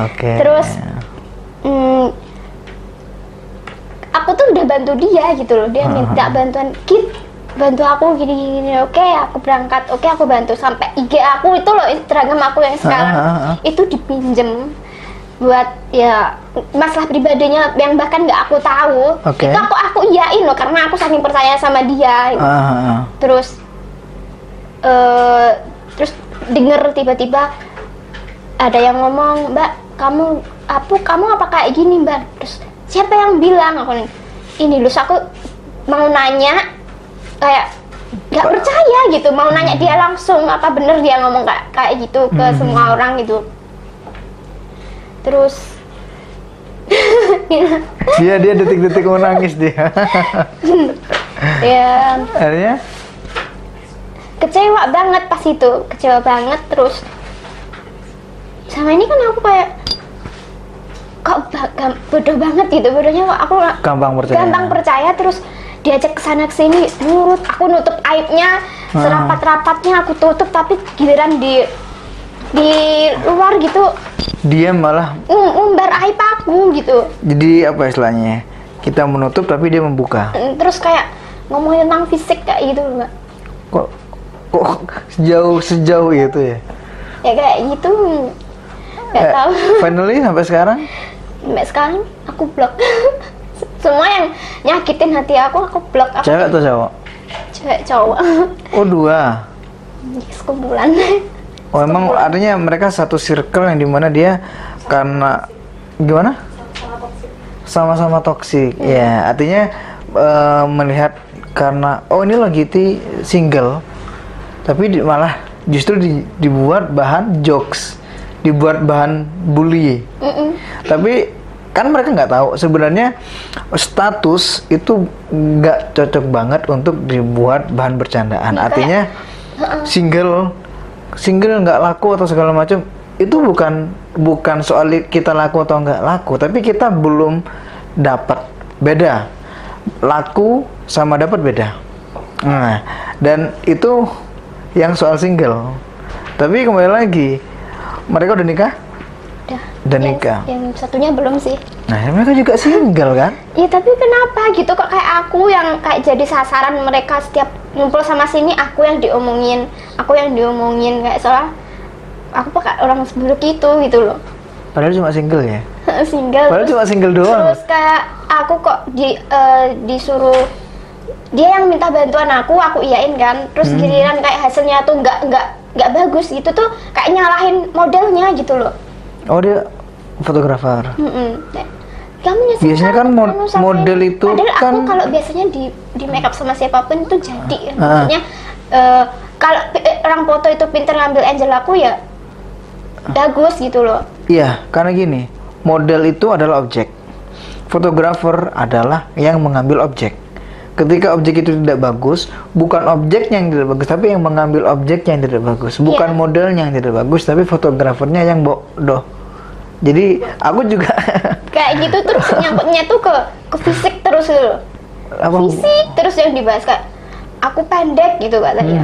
Oke. Terus aku tuh udah bantu dia gitu loh, dia minta bantuan, Kit bantu aku gini. Oke, aku berangkat, oke aku bantu, sampai IG aku itu loh, Instagram aku yang sekarang itu dipinjem buat ya masalah pribadinya yang bahkan nggak aku tahu. Itu aku iyain loh, karena aku saking percaya sama dia gitu. Terus denger tiba-tiba ada yang ngomong, Mbak, kamu apa kayak gini, Mbak? Terus siapa yang bilang? Aku ini Lus, aku mau nanya, kayak nggak percaya gitu, mau nanya dia langsung apa bener dia ngomong kayak gitu ke semua orang gitu. Terus dia detik-detik mau nangis dia. Ya akhirnya kecewa banget pas itu, kecewa banget. Terus sama ini kan aku kayak kok bodoh banget gitu, bodohnya kok aku gampang percaya. Terus diajak kesana kesini, nurut, aku nutup aibnya serapat-rapatnya aku tutup, tapi giliran di luar gitu dia malah umbar aib aku gitu. Jadi apa istilahnya, kita menutup tapi dia membuka. Terus kayak ngomongin tentang fisik kayak gitu Mbak. Kok sejauh itu ya? Ya kayak gitu, nggak tahu. Finally sampai sekarang aku blok. Semua yang nyakitin hati aku blok. Cewek atau cowok? Cewek, cowok. Oh, dua. Sekumpulan. Oh, emang artinya mereka satu circle yang dimana dia karena gimana? Sama-sama toksik. Ya, artinya melihat karena ini lagi single, tapi malah justru dibuat bahan jokes, dibuat bahan bully. Tapi kan mereka nggak tahu sebenarnya status itu nggak cocok banget untuk dibuat bahan bercandaan. Artinya single nggak laku atau segala macam, itu bukan soal kita laku atau nggak laku, tapi kita belum dapat. Beda laku sama dapat beda. Nah, dan itu yang soal single. Tapi kembali lagi, mereka udah nikah? Udah nikah. Yang satunya belum sih. Nah, mereka juga single kan? Iya, tapi kenapa gitu kok kayak aku yang kayak jadi sasaran mereka, setiap ngumpul sama sini aku yang diomongin kayak soal aku pakai orang seburuk itu gitu loh. Padahal cuma single ya? Single. Padahal cuma single doang. Terus kayak aku kok disuruh, dia yang minta bantuan aku iyain kan. Terus giliran kayak hasilnya tuh nggak bagus gitu tuh, kayak nyalahin modelnya gitu loh. Oh, dia fotografer. Biasanya kan model itu padahal kan aku kalau biasanya di make up sama siapapun itu jadi maksudnya kalau orang foto itu pinter ngambil angel aku ya bagus gitu loh. Iya, karena gini, model itu adalah objek, fotografer adalah yang mengambil objek. Ketika objek itu tidak bagus, bukan objeknya yang tidak bagus, tapi yang mengambil objek yang tidak bagus. Bukan modelnya yang tidak bagus, tapi fotografernya yang bodoh. Jadi aku juga kayak gitu, terus nyangkutnya tuh ke fisik terus loh. Fisik terus yang dibahas, kayak aku pendek gitu katanya.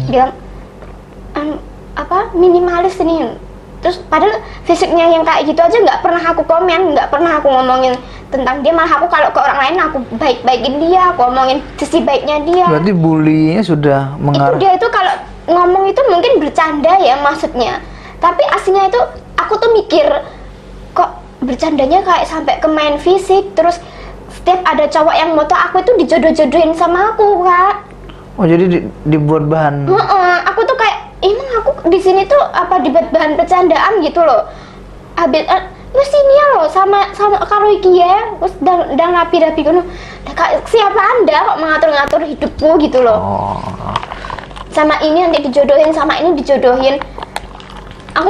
Bilang minimalis ini. Terus padahal fisiknya yang kayak gitu aja nggak pernah aku komen, nggak pernah aku ngomongin tentang dia, malah aku kalau ke orang lain aku baik-baikin dia, aku ngomongin sisi baiknya dia. Berarti bullyingnya sudah mengarah. Itu dia itu kalau ngomong itu mungkin bercanda ya maksudnya, tapi aslinya itu aku tuh mikir kok bercandanya kayak sampai ke main fisik. Terus setiap ada cowok yang moto aku itu dijodoh-jodohin sama aku, Kak. Oh, jadi dibuat bahan. Aku tuh kayak emang aku di sini tuh apa dibuat bahan bercandaan gitu loh. Habis terus ini ya loh sama karo iki ya, terus dan rapi-rapi ngono. Siapa Anda kok mengatur-ngatur hidupku gitu loh. Sama ini nanti dijodohin, sama ini dijodohin. Aku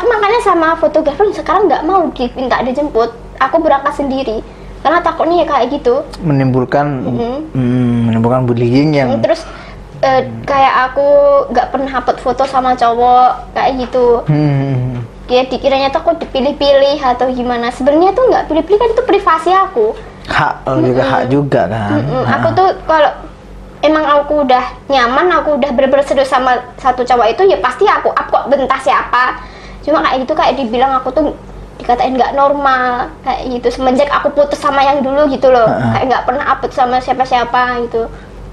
makanya sama fotografer sekarang nggak mau diminta dijemput. Aku berangkat sendiri. Karena takutnya ya kayak gitu. Menimbulkan bullying yang. Terus kayak aku nggak pernah upload foto sama cowok kayak gitu. Dia dikiranya tuh aku dipilih-pilih atau gimana. Sebenarnya tuh nggak pilih-pilih, kan itu privasi aku. Hak juga kan. Aku tuh kalau emang aku udah nyaman, aku udah bener-bener serius sama satu cowok itu, ya pasti aku up kok, bentar siapa. Cuma kayak gitu, kayak dibilang aku tuh dikatain nggak normal kayak gitu semenjak aku putus sama yang dulu gitu loh. Kayak nggak pernah upload sama siapa-siapa gitu.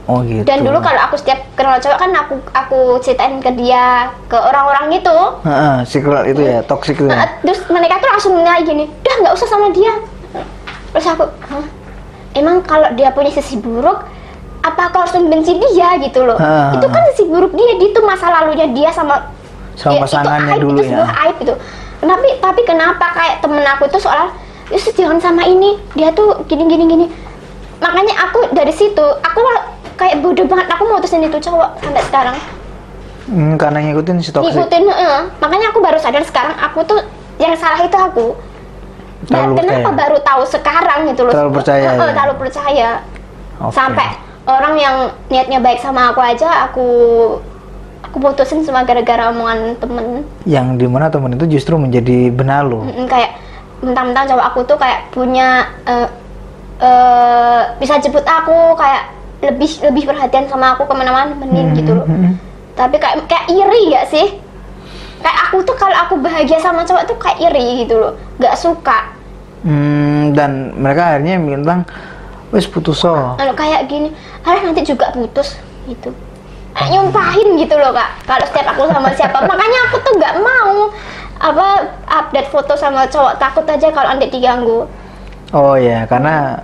Oh gitu. Dan dulu kalau aku setiap kenal cowok kan aku ceritain ke dia, ke orang-orang gitu. Secret itu ya, toxic itu. Terus mereka tuh langsung nilai gini, udah nggak usah sama dia. Terus aku, hah? Emang kalau dia punya sisi buruk, apa aku harus membenci dia gitu loh? Itu kan sisi buruk dia, itu masa lalunya dia sama pasangannya itu aib, dulu itu sebuah aib gitu. Tapi kenapa kayak temen aku itu soal, Yus jangan sama ini, dia tuh gini. Makanya aku dari situ, aku kayak bodoh banget, aku mutusin itu cowok sampai sekarang. Karena ngikutin si toxic. Makanya aku baru sadar sekarang, aku tuh yang salah itu aku. Dan kenapa baru tahu sekarang gitu loh? Terlalu percaya. Terlalu percaya. Okay. Sampai orang yang niatnya baik sama aku aja, aku putusin cuma gara-gara omongan temen. Yang dimana temen itu justru menjadi benalu. Kayak mentang-mentang cowok aku tuh kayak punya bisa jemput aku, kayak lebih perhatian sama aku kemana-mana temenin gitu loh. Tapi kayak iri gak sih? Kayak aku tuh kalau aku bahagia sama cowok tuh kayak iri gitu loh, gak suka. Dan mereka akhirnya bilang, wes putus Kalau kayak gini, nanti juga putus gitu. Nyumpahin gitu loh kak. Kalau setiap aku sama siapa, makanya aku tuh gak mau update foto sama cowok, takut aja kalau nanti diganggu. Oh ya, karena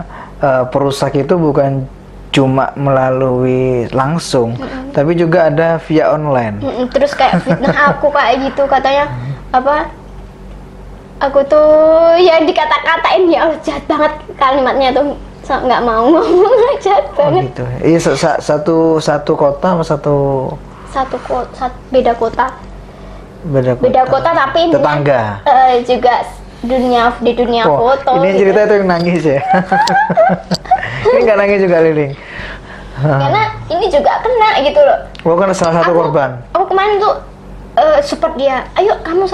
perusak itu bukan cuma melalui langsung, tapi juga ada via online. Terus kayak fitnah aku kayak gitu, katanya aku tuh ya dikata-katain, ya Allah jahat banget kalimatnya tuh, nggak mau ngomong, jahat banget. Gitu. Iya, satu kota apa beda kota. Beda kota tapi tetangga. Juga di dunia foto. Ini cerita itu yang nangis ya. Ini nggak nangis juga Liling. Karena ini juga kena gitu loh. Karena salah satu korban. Aku kemarin tuh support dia. Ayo kamu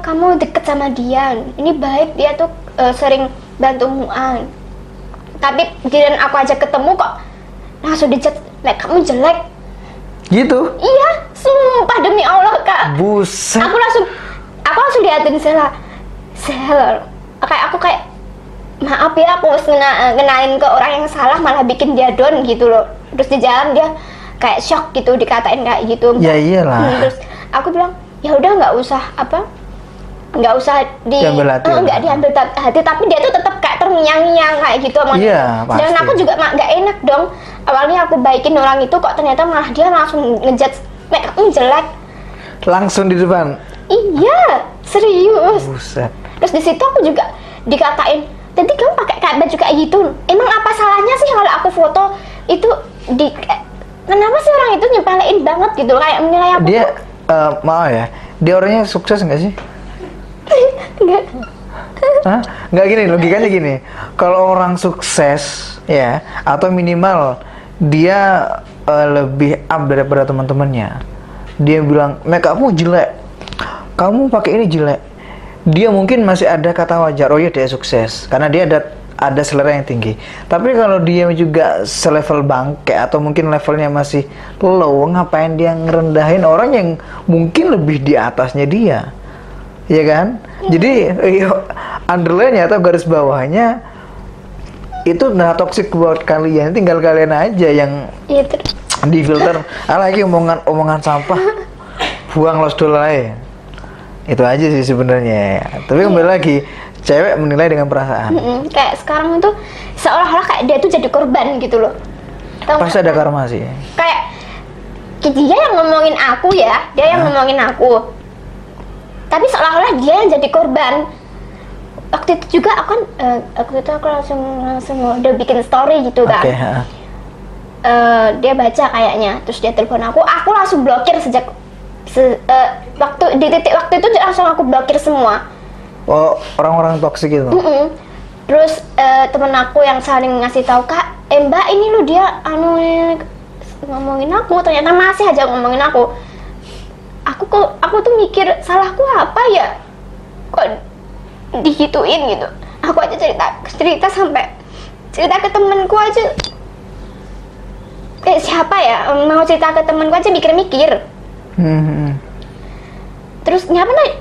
kamu deket sama dia. Ini baik, dia tuh sering bantu Muan. Tapi giliran aku aja ketemu kok langsung dijat, kamu jelek. Gitu? Iya, sumpah demi Allah kak. Buset. Aku langsung liatin kayak maaf ya, aku harus ngenalin ke orang yang salah malah bikin dia down gitu loh. Terus di jalan dia kayak shock gitu, dikatain kayak gitu. Ya iyalah. Terus aku bilang ya udah nggak usah diambil hati, tapi dia tuh tetap kayak terngiang-ngiang kayak gitu. Iya, pasti. Dan aku juga nggak enak dong. Awalnya aku baikin orang itu, kok ternyata malah dia langsung ngejudge, kamu jelek. Langsung di depan. Iya, serius. Buset. Terus di situ aku juga dikatain, tadi kamu pakai baju kayak gitu, emang apa salahnya sih kalau aku foto itu kenapa sih orang itu nyepelein banget gitu, kayak menilai aku. Dia maaf ya, dia orangnya sukses nggak sih? Enggak. Hah? Nggak, gini, logikanya gini, kalau orang sukses ya, atau minimal dia lebih up daripada teman-temannya, dia bilang make upmu jelek, kamu pakai ini jelek, dia mungkin masih ada kata wajar, oh iya dia sukses karena dia ada selera yang tinggi. Tapi kalau dia juga selevel bangke atau mungkin levelnya masih low, ngapain dia ngerendahin orang yang mungkin lebih di atasnya dia, ya kan? Jadi underline-nya atau garis bawahnya itu toxic buat kalian, tinggal kalian aja yang di filter. Lagi omongan sampah, buang los dulu aja. Itu aja sih sebenarnya. Tapi kembali lagi, cewek menilai dengan perasaan. Kayak sekarang itu seolah-olah kayak dia tuh jadi korban gitu loh. Pasti ada karma sih. Kayak dia yang ngomongin aku ya, ngomongin aku. Tapi seolah-olah dia yang jadi korban. Waktu itu juga aku langsung udah bikin story gitu kan. Dia baca kayaknya, terus dia telepon aku langsung blokir sejak di titik waktu itu langsung aku blokir semua. Oh, orang-orang toksik itu. Terus temen aku yang saling ngasih tahu, kak, mbak ini lo dia ngomongin aku, ternyata masih aja ngomongin aku. Aku tuh mikir salahku apa ya, kok digituin gitu. Aku aja cerita sampai cerita ke temenku aja. Siapa ya mau cerita ke temenku aja mikir-mikir. Terus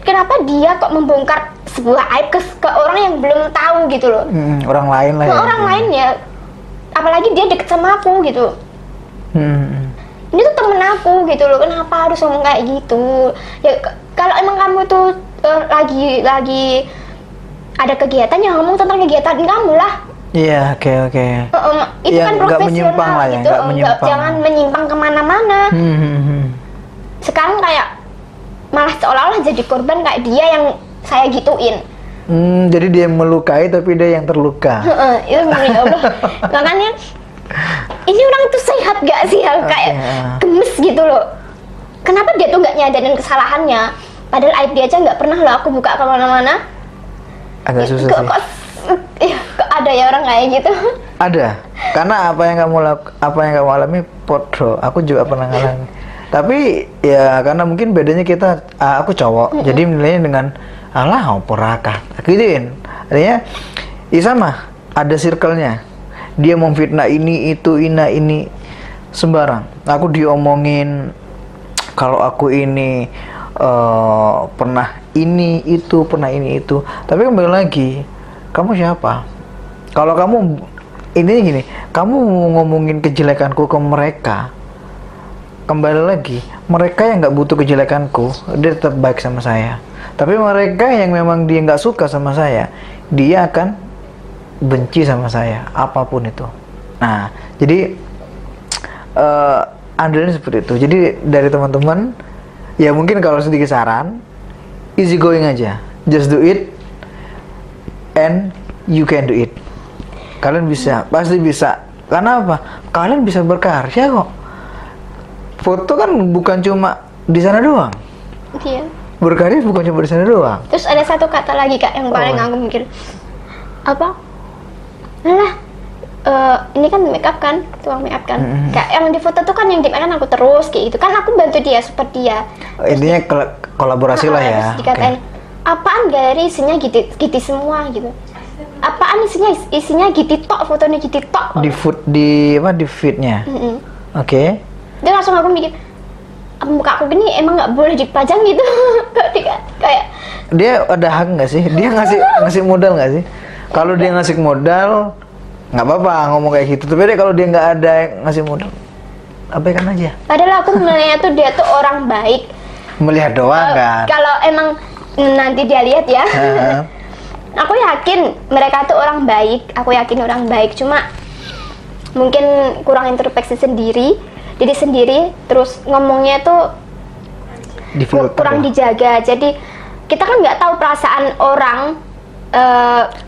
kenapa dia kok membongkar sebuah aib ke orang yang belum tahu gitu loh. Orang lain lah ke ya. orang lain ya, apalagi dia deket sama aku gitu. Ini tuh temen aku gitu loh, kenapa harus ngomong kayak gitu ya? Kalau emang kamu tuh lagi ada kegiatan, ya ngomong tentang kegiatan kamu lah. Iya, oke. Itu Ya, kan nggak profesional menyimpang lah ya, gitu. nggak menyimpang. Jangan menyimpang kemana-mana. Sekarang kayak malah seolah-olah jadi korban, kayak dia yang saya gituin. Jadi dia yang melukai tapi dia yang terluka. Itu ya Allah. Makanya ini orang itu sehat gak sih ya, kayak gemes gitu loh. Kenapa dia tuh nggak nyadarin kesalahannya? Padahal aib dia aja nggak pernah loh aku buka kemana-mana. Agak susah sih. Kok ada ya orang kayak gitu? Ada, karena apa yang kamu alami podo, aku juga pernah ngalami. Tapi ya karena mungkin bedanya kita, aku cowok, jadi nilainya dengan alah oporaka, gituin. Artinya, ya sama, ada circle-nya. Dia memfitnah ini sembarang. Aku diomongin kalau aku ini pernah ini itu. Tapi kembali lagi, kamu siapa? Kalau kamu ini gini, kamu ngomongin kejelekanku ke mereka, kembali lagi, mereka yang nggak butuh kejelekanku, dia tetap baik sama saya. Tapi mereka yang memang dia nggak suka sama saya, dia akan benci sama saya, apapun itu. Nah, jadi andalannya seperti itu. Jadi dari teman-teman, ya mungkin kalau sedikit saran, easy going aja, just do it, and you can do it. Kalian bisa, pasti bisa. Karena apa? Kalian bisa berkarya kok. Foto kan bukan cuma di sana doang. Iya. Berkarya bukan cuma di sana doang. Terus ada satu kata lagi Kak yang paling aku mikir. Apa? Ini kan makeup kan, tukang makeup kan. Kayak yang di foto tuh kan yang di makeup aku terus kayak gitu. Kan aku bantu dia, support dia. Intinya kolaborasi lah ya. Terus dikatain, apaan galeri isinya gitu semua gitu. Apaan isinya gitu tok, fotonya gitu tok. Di feednya. Oke. Dia langsung aku mikir, muka aku gini emang nggak boleh dipajang gitu. Kayak dia ada hak nggak sih? Dia ngasih modal nggak sih? Kalau dia ngasih modal, nggak apa-apa ngomong kayak gitu. Tapi kalau dia nggak ada yang ngasih modal, abaikan aja. Padahal aku melihat tuh dia tuh orang baik. Melihat doang kan? Kalau emang nanti dia lihat ya. Aku yakin mereka tuh orang baik. Aku yakin orang baik. Cuma mungkin kurang introspeksi sendiri, diri sendiri. Terus ngomongnya tuh kurang dijaga. Jadi kita kan nggak tahu perasaan orang,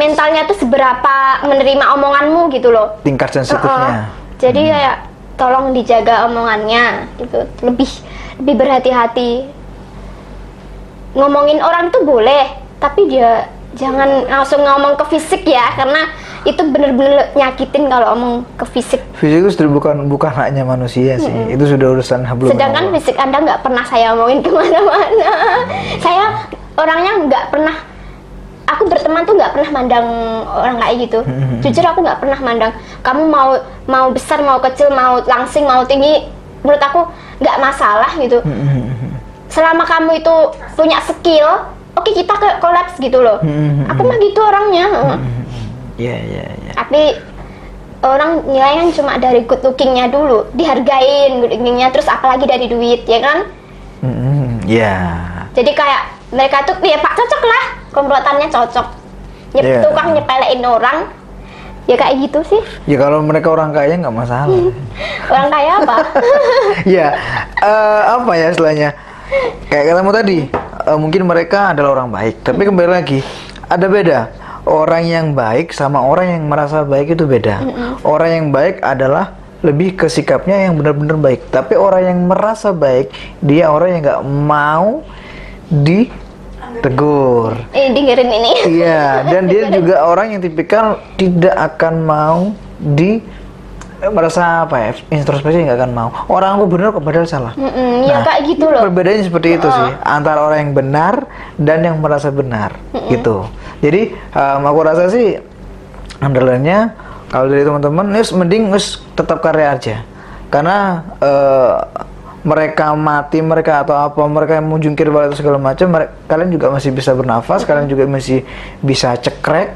mentalnya tuh seberapa menerima omonganmu gitu loh. Tingkat sensitifnya. Jadi kayak tolong dijaga omongannya gitu. Lebih berhati-hati. Ngomongin orang tuh boleh, tapi dia jangan langsung ngomong ke fisik ya, karena itu bener-bener nyakitin kalau ngomong ke fisik. Fisik itu sudah bukan haknya manusia sih. Itu sudah urusan hablum. Sedangkan fisik Anda nggak pernah saya omongin kemana-mana. Saya orangnya nggak pernah, aku berteman tuh nggak pernah mandang orang kayak gitu. Jujur aku nggak pernah mandang. Kamu mau besar, mau kecil, mau langsing, mau tinggi, menurut aku nggak masalah gitu. Selama kamu itu punya skill, oke, kita kolaps gitu loh. Aku mah gitu orangnya. Iya. Tapi orang nilai kan cuma dari good lookingnya dulu, dihargain good lookingnya, terus apalagi dari duit, ya kan? Iya. Jadi kayak mereka tuh, ya Pak, cocok lah, komplotannya cocok. Tukang nyepelein orang, ya kayak gitu sih. Ya kalau mereka orang kaya nggak masalah. Orang kaya apa? Ya, apa ya istilahnya? Kayak katamu tadi, mungkin mereka adalah orang baik, tapi kembali lagi, ada beda. Orang yang baik sama orang yang merasa baik itu beda. Orang yang baik adalah lebih ke sikapnya yang benar-benar baik. Tapi orang yang merasa baik, dia orang yang nggak mau ditegur. Dengerin ini. Iya, dan dia juga orang yang tipikal tidak akan mau merasa apa ya, introspeksi nggak akan mau. Orang aku benar kok padahal salah. Ya kayak gitu loh. Perbedaannya seperti itu sih, antara orang yang benar dan yang merasa benar, gitu. Jadi aku rasa sih andalannya kalau dari teman-teman, mending tetap karya aja, karena mereka mati, mereka atau apa, mereka yang mau jungkir balik atau segala macam, kalian juga masih bisa bernafas, kalian juga masih bisa cekrek,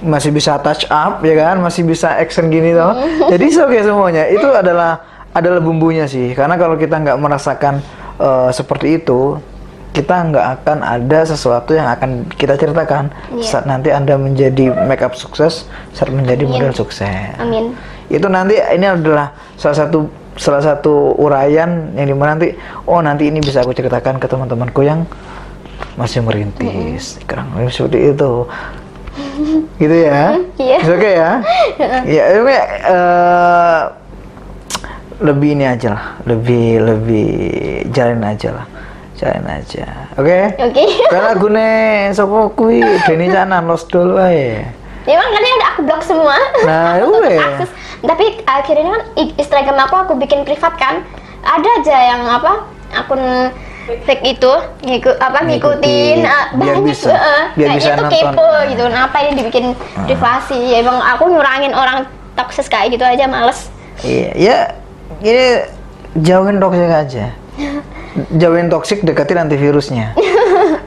masih bisa touch up, ya kan, masih bisa action gini toh. Jadi oke semuanya itu adalah bumbunya sih. Karena kalau kita nggak merasakan seperti itu, kita nggak akan ada sesuatu yang akan kita ceritakan saat nanti Anda menjadi makeup sukses, saat menjadi model sukses. Amin. Itu nanti ini adalah salah satu uraian yang dimana nanti ini bisa aku ceritakan ke teman-temanku yang masih merintis, kurang lebih seperti itu. Gitu ya? Iya. Oke ya? Ya, lebih ini aja lah, lebih jalin aja. Oke? Oke. Karena gune sopo kuwi Deni Canan los dulu ae. Ya emang kan udah aku blok semua. Nah, akses. Tapi akhirnya kan Instagram aku bikin privat kan. Ada aja yang akun fake itu ngikutin biar banyak bisa kayaknya tuh nonton. kepo gitu. Apa ini dibikin privasi? Ya, emang aku ngurangin orang toksis kayak gitu aja males. Iya, ya ini jauhin toksik aja. Jauhin toksik, deketin antivirusnya.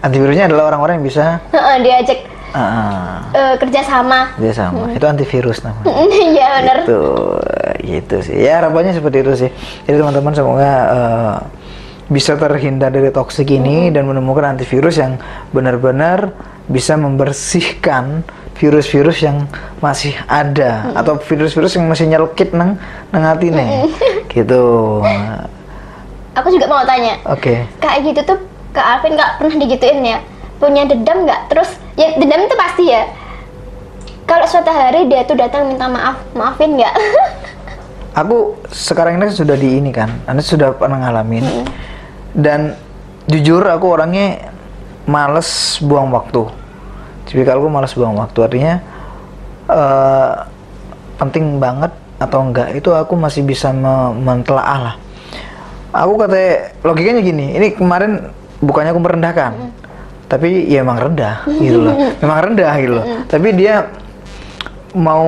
Antivirusnya adalah orang-orang yang bisa diajak kerjasama. Itu antivirus namanya. Iya benar. Gitu sih. Ya harapannya seperti itu sih. Jadi teman-teman semoga bisa terhindar dari toksik ini dan menemukan antivirus yang benar-benar bisa membersihkan virus-virus yang masih ada atau virus-virus yang masih nyelkit nang hatine. Gitu. Aku juga mau tanya. Oke. Kayak gitu tuh Kak Alvin nggak pernah digituin ya? Punya dendam nggak? Terus ya dendam itu pasti ya. Kalau suatu hari dia tuh datang minta maafin nggak? Aku sekarang ini sudah di ini kan, Anda sudah pernah ngalamin. Dan jujur aku orangnya males buang waktu. Tipikalku males buang waktu, artinya penting banget atau enggak itu aku masih bisa mentelaah lah. Aku kata logikanya gini, ini kemarin bukannya aku merendahkan, tapi ya emang rendah gitu loh, memang rendah gitu loh. Tapi dia mau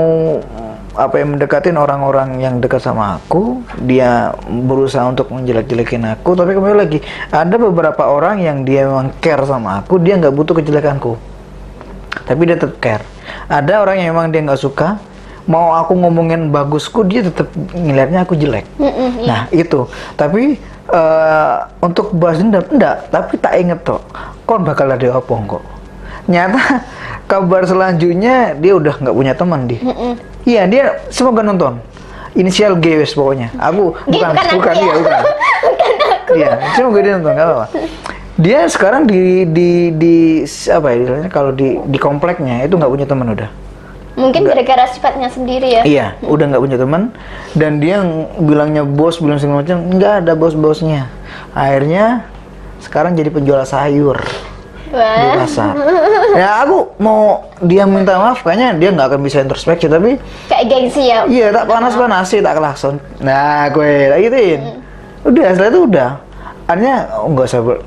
mendekatin orang-orang yang dekat sama aku, dia berusaha untuk menjelek-jelekin aku. Tapi kembali lagi, ada beberapa orang yang dia memang care sama aku, dia nggak butuh kejelekanku, tapi dia tetap care. Ada orang yang memang dia nggak suka, mau aku ngomongin bagusku, dia tetap ngelihatnya aku jelek. Nah itu, tapi untuk bahas dendam enggak, tapi tak inget toh, kon bakal ada apa kok. Nyata kabar selanjutnya dia udah nggak punya teman di. Iya, dia semoga nonton. Inisial G wes pokoknya. Aku bukan dia, bukan. Iya, semoga dia nonton, nggak apa-apa. Dia sekarang di apa ya istilahnya, kalau di kompleknya itu nggak punya teman udah. Mungkin gara-gara sifatnya sendiri ya. Iya, udah nggak punya teman dan dia bilangnya bos, bilang segala macam, nggak ada bos-bosnya. Akhirnya sekarang jadi penjual sayur. Di pasar. Ya aku mau dia minta maaf, kayaknya dia nggak akan bisa introspeksi, tapi kayak gengsi ya. Iya, tak panas-panasi, tak klakson. Nah, gue tak gituin. Udah, setelah itu udah. Artinya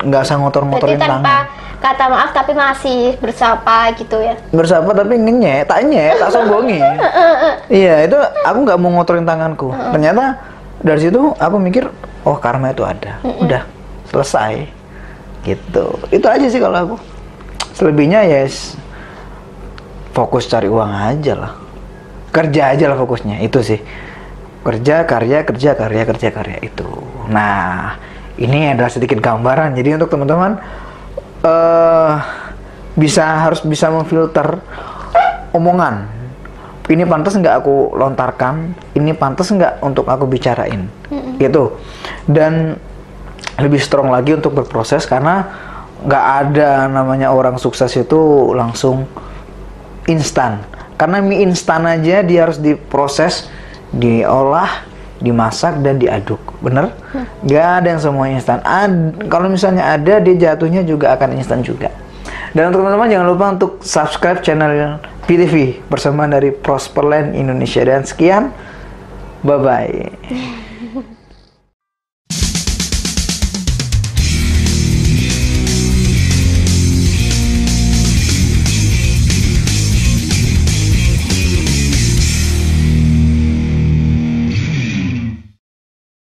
nggak usah ngotor-ngotorin tangan. Tanpa kata maaf tapi masih bersapa gitu ya. Bersapa tapi tak sombongin. Iya, itu aku nggak mau ngotorin tanganku. Ternyata dari situ aku mikir, oh karma itu ada. Udah, selesai. Gitu. Itu aja sih kalau aku. Selebihnya ya fokus cari uang aja lah. Kerja aja lah fokusnya, itu sih. Kerja, karya itu. Nah, ini adalah sedikit gambaran. Jadi untuk teman-teman harus bisa memfilter omongan. Ini pantas nggak aku lontarkan, ini pantas nggak untuk aku bicarain. Gitu. Dan lebih strong lagi untuk berproses, karena nggak ada namanya orang sukses itu langsung instan. Karena mie instan aja dia harus diproses, diolah, dimasak dan diaduk, bener? Nggak ada yang semua instan. Kalau misalnya ada, dia jatuhnya juga akan instan juga. Dan untuk teman-teman jangan lupa untuk subscribe channel PTV bersama dari Prosperland Indonesia. Dan sekian, bye bye.